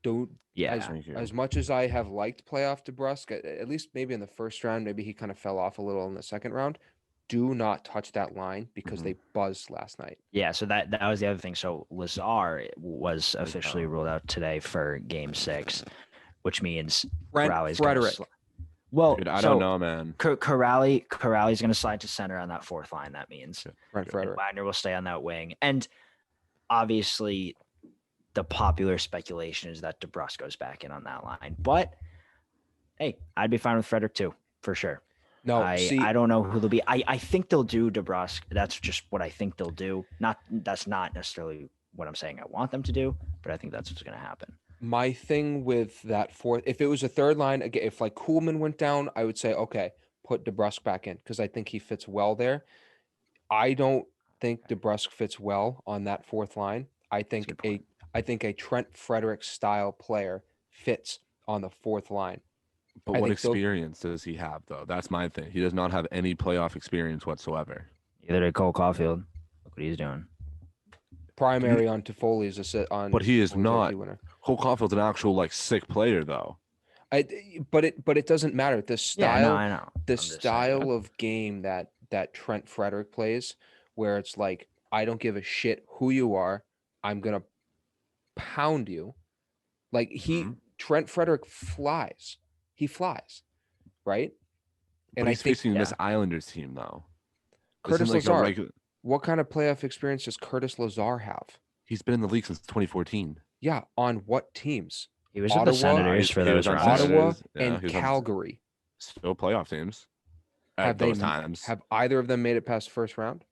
Don't Yeah. Thank you. as much as I have liked playoff DeBrusque, at least maybe in the first round, maybe he kind of fell off a little in the second round. Do not touch that line because Mhm. they buzzed last night. Yeah, so that was the other thing. So Lazar was officially ruled out today for Game 6, which means Brent Corrali's going to. Frederick. Well, Dude, I don't so know, man. Corrali's going to slide to center on that fourth line. That means Brent and Frederick. Wagner will stay on that wing, and obviously, the popular speculation is that DeBrusque goes back in on that line. But hey, I'd be fine with Frederick too, for sure. No, I don't know who they'll be. I think they'll do DeBrusque. That's just what I think they'll do. That's not necessarily what I'm saying I want them to do, but I think that's what's going to happen. my thing with that fourth, if it was a third line, again, if like Kuhlman went down, I would say, okay, put DeBrusque back in because I think he fits well there. I don't think DeBrusque fits well on that fourth line. I That's a think good point. a Trent Frederick style player fits on the fourth line. But I what think they'll experience does he have, though? That's my thing. He does not have any playoff experience whatsoever. Either did Cole Caulfield. Look what he's doing. primary on Toffoli's on But he is Toffoli's not. IT winner. Cole Caulfield's an actual like sick player, though. But it doesn't matter. Yeah, no, I know. The I'm just saying. style of game that Trent Frederick plays, where it's like I don't give a shit who you are. I'm gonna pound you. Like Mhm. Trent Frederick flies. He flies, right? But And I he's think facing this Yeah. Islanders team though. This isn't Curtis like a Lazar. regular. What kind of playoff experience does Curtis Lazar have? He's been in the league since 2014. Yeah, on what teams? He was with the Ottawa, Senators for He was those on runs. Ottawa, Senators. Yeah, and he was on Calgary. still playoff teams Have at they those times. have either of them made it past first round?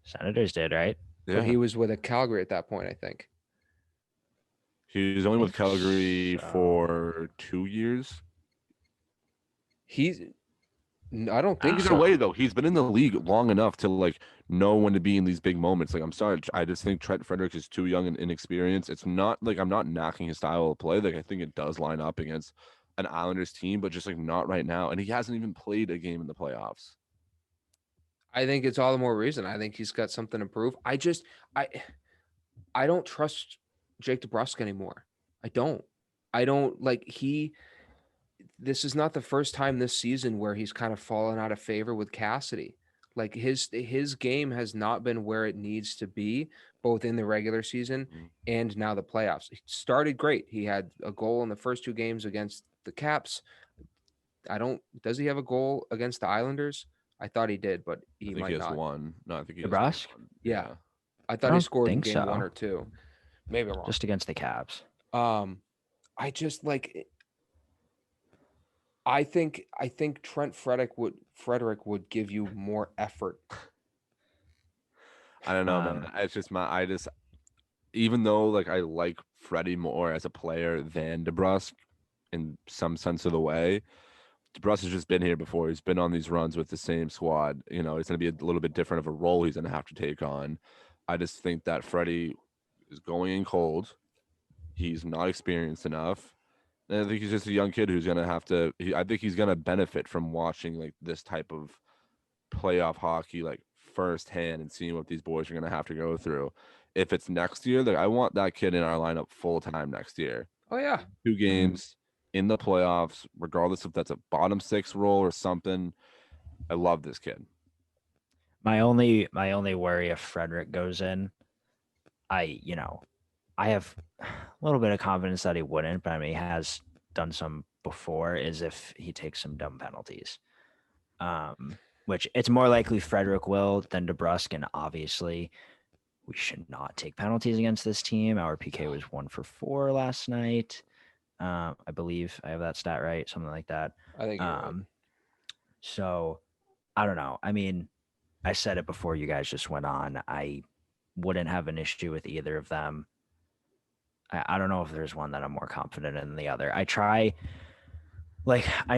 Senators did, right? But Yeah, he was with a Calgary at that point, I think. he was only with Think Calgary so. for 2 years. He's I don't think Either so. way, though, he's been in the league long enough to like know when to be in these big moments. Like, I'm sorry, I just think Trent Fredericks is too young and inexperienced. It's not like I'm not knocking his style of play. Like, I think it does line up against an Islanders team, but just like not right now. And he hasn't even played a game in the playoffs. I think it's all the more reason. I think he's got something to prove. I I don't trust Jake DeBrusk anymore. I don't. I don't like this is not the first time this season where he's kind of fallen out of favor with Cassidy. Like his game has not been where it needs to be, both in the regular season Mhm. and now the playoffs. He started great. He had a goal in the first two games against the Caps. Does he have a goal against the Islanders? I thought he did, but I he think he might has not. one. No, I think he has only DeBrusk? one. Yeah. Yeah. I I thought he don't scored in think game one so. or two. Maybe I'm wrong. Just against the Caps. I just like I think Frederick would give you more effort. I don't know, man. It's just I just even though like I like Freddie more as a player than DeBrusk in some sense of the way, DeBrusk has just been here before. He's been on these runs with the same squad. You know, it's going to be a little bit different of a role he's going to have to take on. I just think that Freddie is going in cold. He's not experienced enough. And I think he's just a young kid who's going to have to. I think he's going to benefit from watching like this type of playoff hockey like firsthand and seeing what these boys are going to have to go through. If it's next year, like I want that kid in our lineup full time next year. Oh yeah. 2 games in the playoffs, regardless if that's a bottom six role or something. I love this kid. My only worry if Frederick goes in, I have a little bit of confidence that he wouldn't, but I mean he has done some before, is if he takes some dumb penalties. Which it's more likely Frederick will than DeBrusk, and obviously we should not take penalties against this team. Our PK was 1 for 4 last night. I believe I have that stat right, something like that. I think you're right. So I don't know. I mean, I said it before you guys just went on. I wouldn't have an issue with either of them. I don't know if there's one that I'm more confident in than the other. I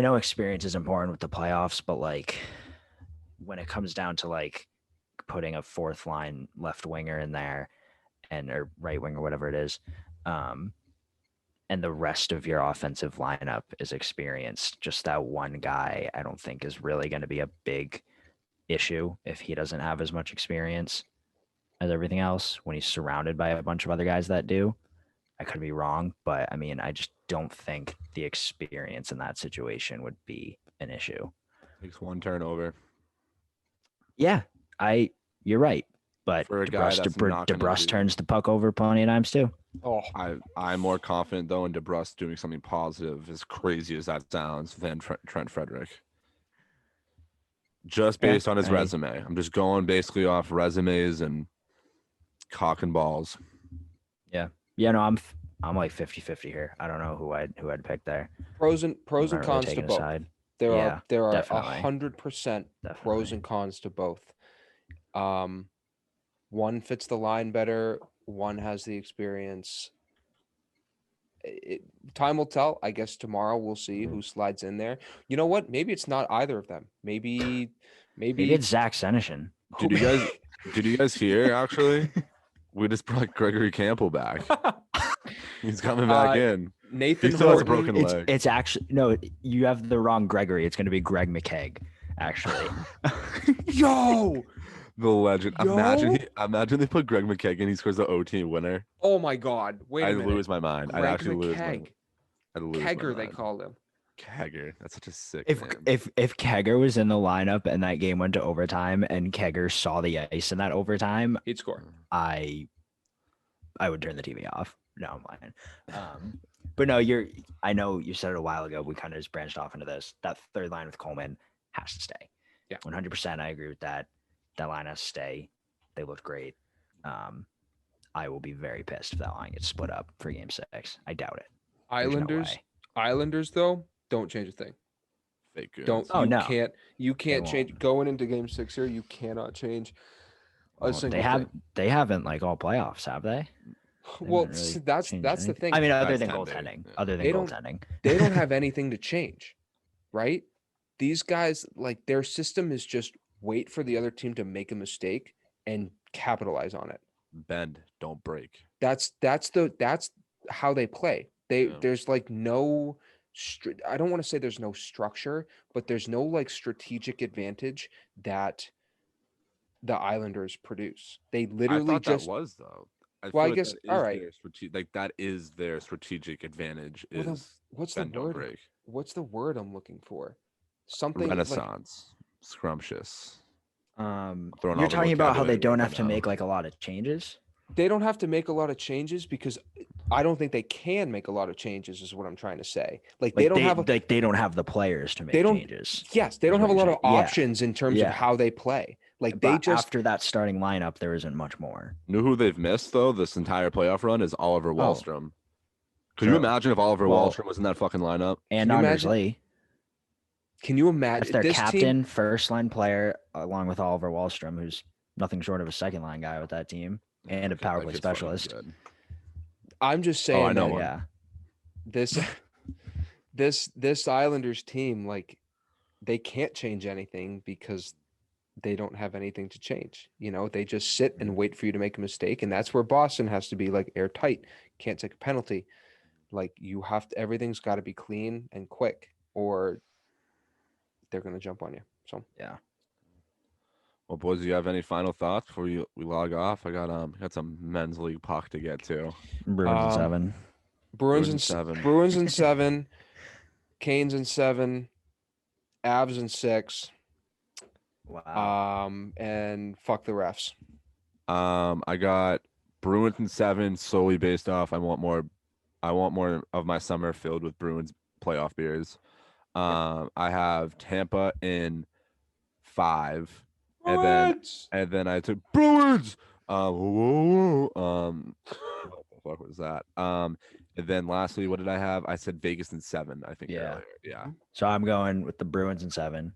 know experience is important with the playoffs, but like when it comes down to like putting a fourth line left winger in there or right wing or whatever it is, and the rest of your offensive lineup is experienced, just that one guy I don't think is really going to be a big issue if he doesn't have as much experience as everything else when he's surrounded by a bunch of other guys that do. I could be wrong, but I mean, I just don't think the experience in that situation would be an issue. Takes one turnover Yeah, you're right. But for a guy that's not going to DeBrusk do. turns the puck over plenty of times too. Oh, I'm more confident though in DeBrusk doing something positive, as crazy as that sounds, than Trent Frederick. Just based on his resume. I'm just going basically off resumes and cock and balls. Yeah, no, I'm like 50-50 here. I don't know who I'd pick there. pros and I'm not really cons to taking a both. side. There Yeah, are definitely. 100% pros Definitely. and cons to both. One fits the line better. One has the experience. Time will tell. I guess tomorrow we'll see who slides in there. You know what? Maybe it's not either of them. Maybe Maybe it's Zach Senyshyn. Did you guys hear actually? We just brought Gregory Campbell back. He's coming back in. Nathan He still has a Horton. broken leg. It's actually no. You have the wrong Gregory. It's going to be Greg McKegg. Actually. Yo, The legend. Yo. Imagine they put Greg McKegg in. He scores the OT winner. oh my God! Wait a I minute. lose my mind. I'd Greg actually lose my McKegg. mind. I'd lose my Kegger, they mind. call him. Kegger. That's such a sick If name. if Kegger was in the lineup and that game went to overtime and Kegger saw the ice in that overtime, He'd score. I would turn the TV off. No, I'm lying. But no, I know you said it a while ago. We kind of just branched off into this. That third line with Coleman has to stay. Yeah. 100%. I agree with that. That line has to stay. They looked great. I will be very pissed if that line gets split up for game 6. I doubt it. There's no way. Islanders though, don't change a thing. Fake goods. Don't Oh, you no. can't change won't. going into game 6 here. You cannot change a single thing. They haven't like all playoffs, have they? Well, haven't really that's changed the anything. thing. I mean, other That's than tending, goaltending. yeah. Other than They don't- goaltending. They don't have anything to change, right? These guys, like their system is just wait for the other team to make a mistake and capitalize on it. Bend, don't break. That's how they play. Yeah. There's like no I don't want to say there's no structure, but there's no like strategic advantage that the Islanders produce. They I literally thought just that was though. Well, feel I like guess- that is all right. their like that is their strategic advantage. Well, then Is what's the bend, don't word? break. What's the word I'm looking for? Something like Renaissance, scrumptious. throwing all You're the talking about how they vocabulary don't right have to now. make like a lot of changes. they don't have to make a lot of changes because I don't think they can make a lot of changes is what I'm trying to say. Like they Like don't have a, like they don't have the players to make they don't- changes. yes, they is don't have a what lot you're of saying. Yeah. options in terms of Yeah. how they play. Like But they just after that starting lineup, there isn't much more. Know who they've missed though this entire playoff run is Oliver Wahlstrom. Could you True. imagine if Oliver Well- Wahlstrom was in that fucking lineup? And Can you Anders imagine- Lee. can you That's imagine their this captain, team? first line player, along with Oliver Wahlstrom, who's nothing short of a second line guy with that team and a That power play kid's fucking specialist. good. I'm just saying I know that one. Yeah. this Islanders team, like they can't change anything because they don't have anything to change. You know, they just sit and wait for you to make a mistake. And that's where Boston has to be like airtight. Can't take a penalty. Like you have to, everything's got to be clean and quick or they're going to jump on you. So Yeah. Well, boys, do you have any final thoughts before we log off? I got some men's league puck to get to. Bruins in Um, 7. Bruins in in 7. Bruins in 7, Canes in 7, Avs in 6. Wow. And fuck the refs. I got Bruins in 7 solely based off I want more of my summer filled with Bruins playoff beers. I have Tampa in 5. And then I took Bruins. What the fuck was that? And then lastly, what did I have? I said Vegas in 7, I think Yeah. earlier. Yeah. So I'm going with the Bruins in 7,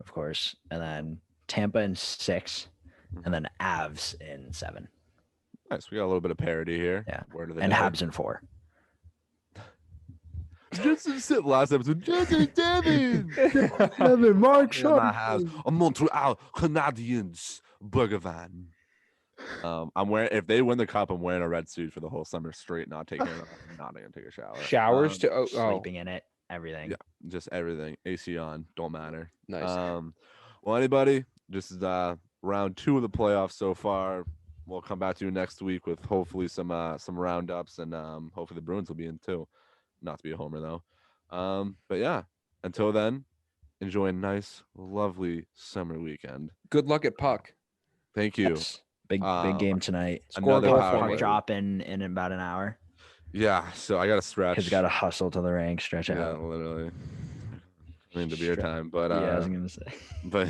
of course, and then Tampa in 6, and then Avs in 7, Nice. We got a little bit of parity here. Yeah. Word of the and day. Habs in 4. Just last episode. Jesse Devin. Devin, Mark And I have a Montreal Canadiens burger van. I'm wearing if they win the cup, I'm wearing a red suit for the whole summer straight, not taking it off. I'm not gonna take a shower. Showers to oh, Sleeping in it, everything. Yeah. Just everything. AC on, don't matter. nice. Well, anybody, this is round 2 of the playoffs so far. We'll come back to you next week with hopefully some roundups and hopefully the Bruins will be in too. Not to be a homer though. But yeah, until then, enjoy a nice, lovely summer weekend. Good luck at puck. Thank you. Yes. Big game tonight. Score a Another goal power for Puck me. play. drop in about an hour. Yeah, so I got to stretch. Kids got to hustle to the rank, stretch Yeah, out. literally. I mean, the beer Stre- time, but Yeah, I was gonna say. but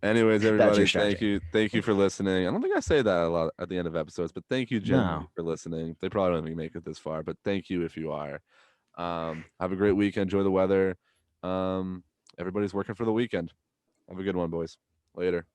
anyways, everybody, your thank stretching. you for listening. I don't think I say that a lot at the end of episodes, but thank you generally No. for listening. They probably don't even make it this far, but thank you if you are. Have a great weekend. Enjoy the weather. Everybody's working for the weekend. Have a good one, boys. Later.